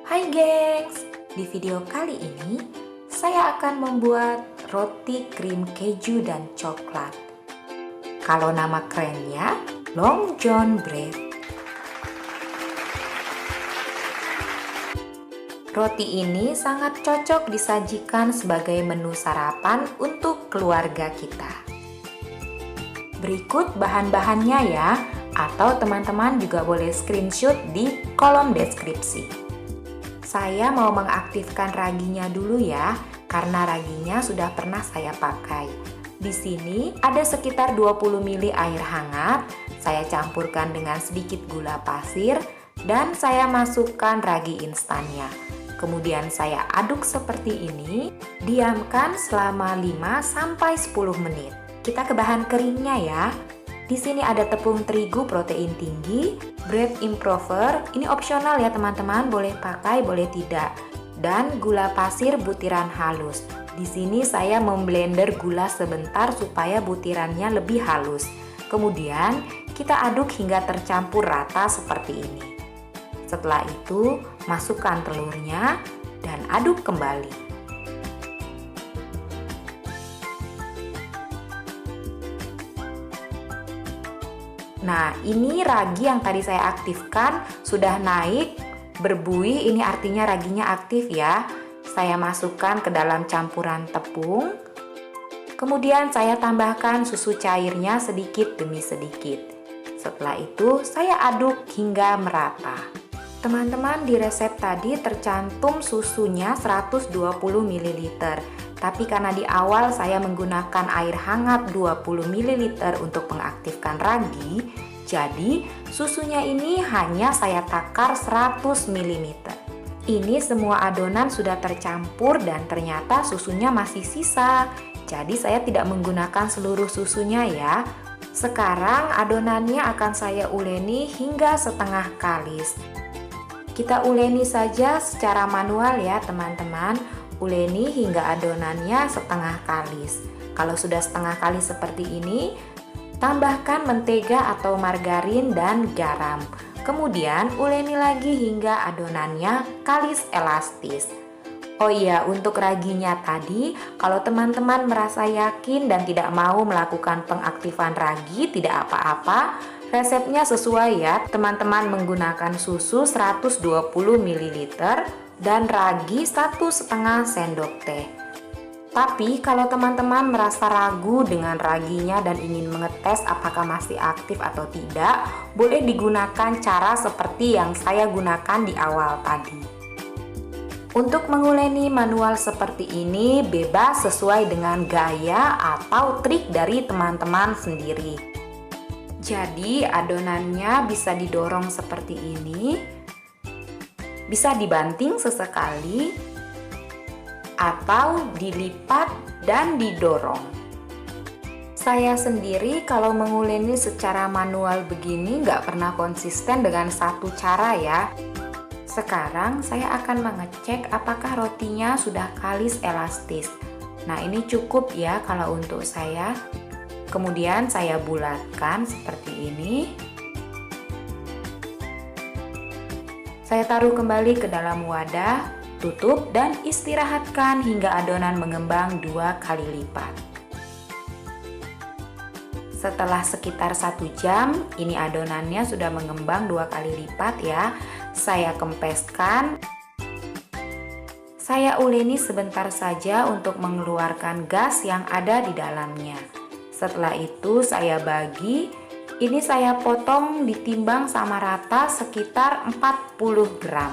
Hai gengs, di video kali ini saya akan membuat roti krim keju dan coklat. Kalau nama kerennya Long John Bread. Roti ini sangat cocok disajikan sebagai menu sarapan untuk keluarga kita. Berikut bahan-bahannya ya, atau teman-teman juga boleh screenshot di kolom deskripsi. Saya mau mengaktifkan raginya dulu ya, karena raginya sudah pernah saya pakai. Di sini ada sekitar 20 ml air hangat, saya campurkan dengan sedikit gula pasir, dan saya masukkan ragi instannya. Kemudian saya aduk seperti ini, diamkan selama 5-10 menit. Kita ke bahan keringnya ya. Di sini ada tepung terigu protein tinggi, bread improver, ini opsional ya teman-teman, boleh pakai boleh tidak. Dan gula pasir butiran halus. Di sini saya memblender gula sebentar supaya butirannya lebih halus. Kemudian kita aduk hingga tercampur rata seperti ini. Setelah itu, masukkan telurnya dan aduk kembali. Nah, ini ragi yang tadi saya aktifkan sudah naik, berbuih, ini artinya raginya aktif ya. Saya masukkan ke dalam campuran tepung. Kemudian saya tambahkan susu cairnya sedikit demi sedikit. Setelah itu, saya aduk hingga merata. Teman-teman, di resep tadi tercantum susunya 120 ml. Tapi karena di awal saya menggunakan air hangat 20 ml untuk mengaktifkan ragi, jadi susunya ini hanya saya takar 100 ml. Ini semua adonan sudah tercampur dan ternyata susunya masih sisa. Jadi saya tidak menggunakan seluruh susunya ya. Sekarang adonannya akan saya uleni hingga setengah kalis. Kita uleni saja secara manual ya teman-teman. Uleni hingga adonannya setengah kalis. Kalau sudah setengah kalis seperti ini, tambahkan mentega atau margarin dan garam. Kemudian uleni lagi hingga adonannya kalis elastis. Oh iya, untuk raginya tadi, kalau teman-teman merasa yakin dan tidak mau melakukan pengaktifan ragi, tidak apa-apa. Resepnya sesuai ya, teman-teman menggunakan susu 120 ml dan ragi 1,5 sendok teh. Tapi kalau teman-teman merasa ragu dengan raginya dan ingin mengetes apakah masih aktif atau tidak, boleh digunakan cara seperti yang saya gunakan di awal tadi. Untuk menguleni manual seperti ini bebas sesuai dengan gaya atau trik dari teman-teman sendiri. Jadi adonannya bisa didorong seperti ini, bisa dibanting sesekali, atau dilipat dan didorong. Saya sendiri kalau menguleni secara manual begini nggak pernah konsisten dengan satu cara ya. Sekarang saya akan mengecek apakah rotinya sudah kalis elastis. Nah ini cukup ya kalau untuk saya. Kemudian saya bulatkan seperti ini. Saya taruh kembali ke dalam wadah, tutup dan istirahatkan hingga adonan mengembang 2 kali lipat. Setelah sekitar 1 jam, ini adonannya sudah mengembang 2 kali lipat ya. Saya kempeskan. Saya uleni sebentar saja untuk mengeluarkan gas yang ada di dalamnya. Setelah itu saya bagi. Ini saya potong ditimbang sama rata sekitar 40 gram.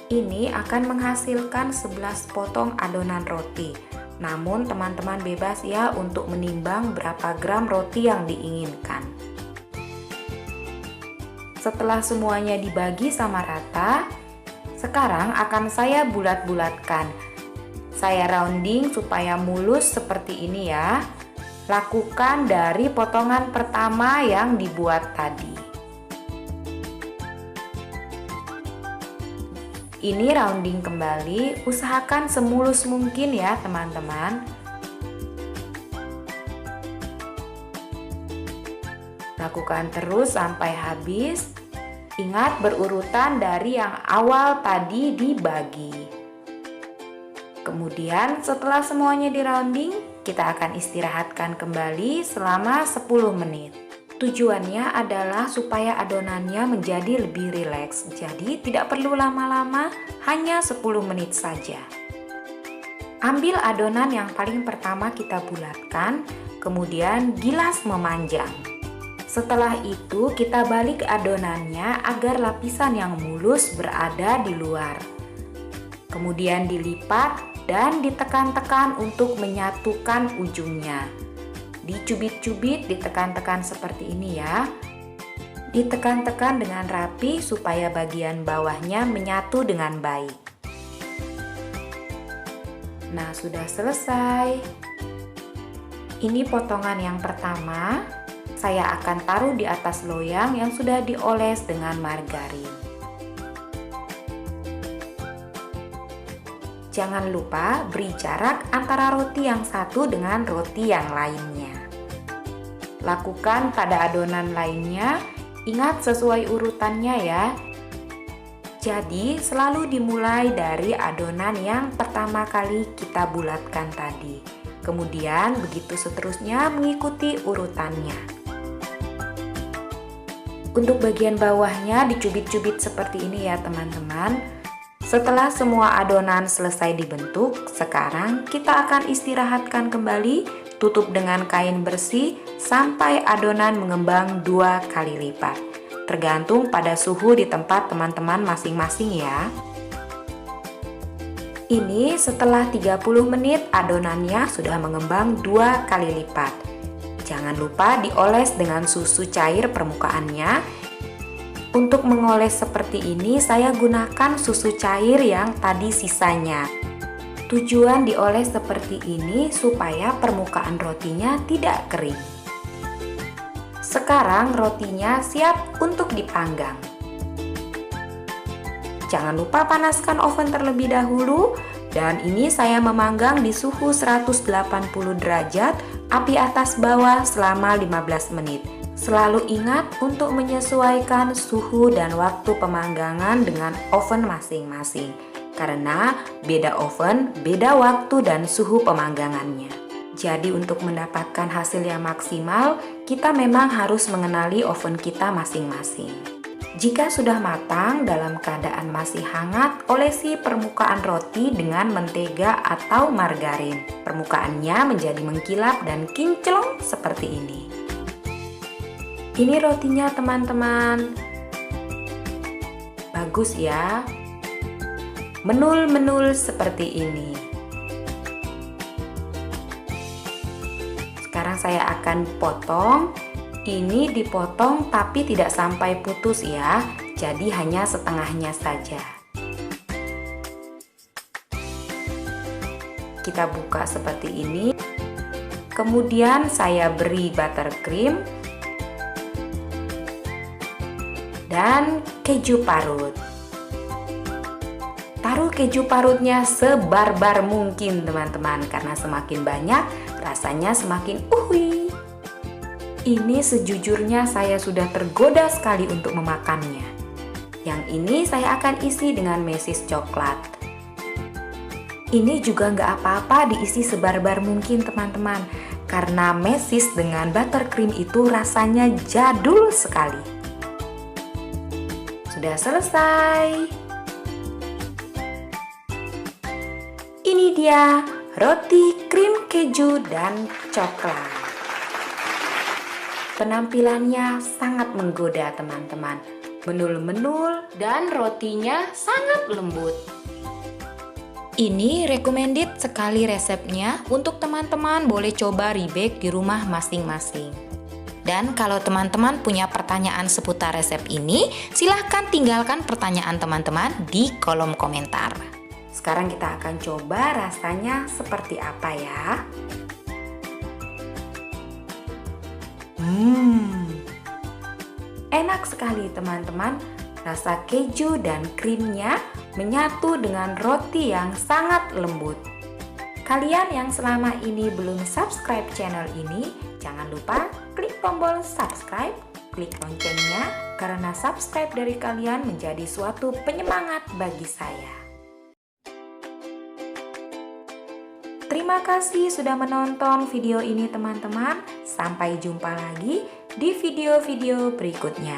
Ini akan menghasilkan 11 potong adonan roti. Namun teman-teman bebas ya untuk menimbang berapa gram roti yang diinginkan. Setelah semuanya dibagi sama rata, sekarang akan saya bulat-bulatkan. Saya rounding supaya mulus seperti ini ya. Lakukan dari potongan pertama yang dibuat tadi. Ini rounding kembali, usahakan semulus mungkin ya teman-teman. Lakukan terus sampai habis. Ingat berurutan dari yang awal tadi dibagi. Kemudian setelah semuanya di rounding, kita akan istirahatkan kembali selama 10 menit. Tujuannya adalah supaya adonannya menjadi lebih rileks. Jadi tidak perlu lama-lama, hanya 10 menit saja. Ambil adonan yang paling pertama kita bulatkan, kemudian gilas memanjang. Setelah itu kita balik adonannya agar lapisan yang mulus berada di luar. Kemudian dilipat dan ditekan-tekan untuk menyatukan ujungnya. Dicubit-cubit, ditekan-tekan seperti ini ya. Ditekan-tekan dengan rapi supaya bagian bawahnya menyatu dengan baik. Nah, sudah selesai. Ini potongan yang pertama. Saya akan taruh di atas loyang yang sudah dioles dengan margarin. Jangan lupa beri jarak antara roti yang satu dengan roti yang lainnya. Lakukan pada adonan lainnya, ingat sesuai urutannya ya. Jadi selalu dimulai dari adonan yang pertama kali kita bulatkan tadi. Kemudian begitu seterusnya mengikuti urutannya. Untuk bagian bawahnya dicubit-cubit seperti ini ya teman-teman. Setelah semua adonan selesai dibentuk, sekarang kita akan istirahatkan kembali, tutup dengan kain bersih sampai adonan mengembang 2 kali lipat. Tergantung pada suhu di tempat teman-teman masing-masing ya. Ini setelah 30 menit adonannya sudah mengembang 2 kali lipat. Jangan lupa dioles dengan susu cair permukaannya. Untuk mengoles seperti ini saya gunakan susu cair yang tadi sisanya. Tujuan dioles seperti ini supaya permukaan rotinya tidak kering. Sekarang rotinya siap untuk dipanggang. Jangan lupa panaskan oven terlebih dahulu. Dan ini saya memanggang di suhu 180 derajat, api atas bawah selama 15 menit. Selalu ingat untuk menyesuaikan suhu dan waktu pemanggangan dengan oven masing-masing. Karena beda oven, beda waktu dan suhu pemanggangannya. Jadi untuk mendapatkan hasil yang maksimal, kita memang harus mengenali oven kita masing-masing. Jika sudah matang dalam keadaan masih hangat, olesi permukaan roti dengan mentega atau margarin. Permukaannya menjadi mengkilap dan kinclong seperti ini. Ini rotinya teman-teman. Bagus ya. Menul-menul seperti ini. Sekarang saya akan potong. Ini dipotong tapi tidak sampai putus ya, jadi hanya setengahnya saja. Kita buka seperti ini. Kemudian saya beri buttercream dan keju parut. Taruh keju parutnya sebarbar mungkin teman-teman, karena semakin banyak rasanya semakin uhui. Ini sejujurnya saya sudah tergoda sekali untuk memakannya. Yang ini saya akan isi dengan mesis coklat. Ini juga nggak apa-apa diisi sebarbar mungkin teman-teman, karena mesis dengan buttercream itu rasanya jadul sekali. Sudah selesai. Ini dia roti krim keju dan coklat. Penampilannya sangat menggoda teman-teman, menul-menul dan rotinya sangat lembut. Ini recommended sekali resepnya, untuk teman-teman boleh coba rebake di rumah masing-masing. Dan kalau teman-teman punya pertanyaan seputar resep ini, silahkan tinggalkan pertanyaan teman-teman di kolom komentar. Sekarang kita akan coba rasanya seperti apa ya. Enak sekali teman-teman, rasa keju dan krimnya menyatu dengan roti yang sangat lembut. Kalian yang selama ini belum subscribe channel ini, jangan lupa klik tombol subscribe klik loncengnya karena subscribe dari kalian menjadi suatu penyemangat bagi saya. Terima kasih sudah menonton video ini teman-teman. Sampai jumpa lagi di video-video berikutnya.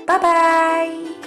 Bye-bye.